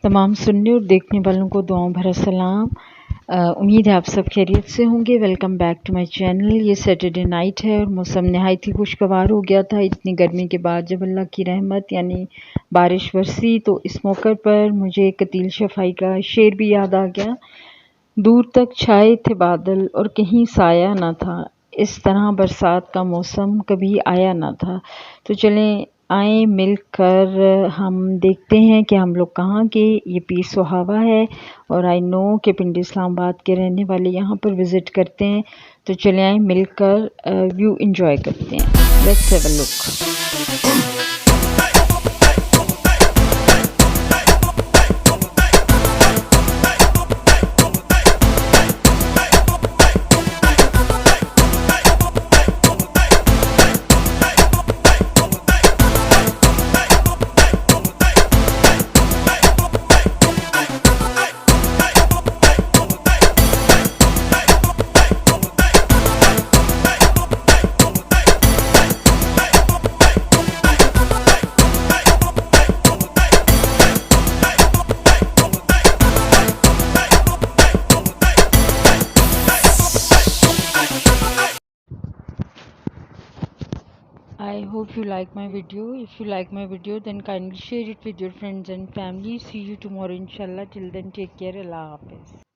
तमाम सुनने और देखने वालों को दुआओं भरा सलाम। उम्मीद है आप सब खैरियत से होंगे। Welcome back to my channel. ये सैटरडे नाइट है और मौसम नहायत ही खुशगवार हो गया था। इतनी गर्मी के बाद जब अल्लाह की रहमत यानी बारिश बरसी तो इस मौके पर मुझे कतील शफ़ाई का शेर भी याद आ गया। दूर तक छाए थे बादल और कहीं साया ना था, इस तरह बरसात का मौसम कभी आया ना था। तो चलें आए मिलकर हम देखते हैं कि हम लोग कहाँ के। ये पीर सोहावा है और आई नो कि पिंड इस्लामाबाद के रहने वाले यहाँ पर विज़िट करते हैं। तो चले आए मिलकर व्यू एंजॉय करते हैं। Let's have a look. I hope you like my video. If you like my video, then kindly share it with your friends and family. See you tomorrow inshallah. Till then, take care. Allah Hafiz.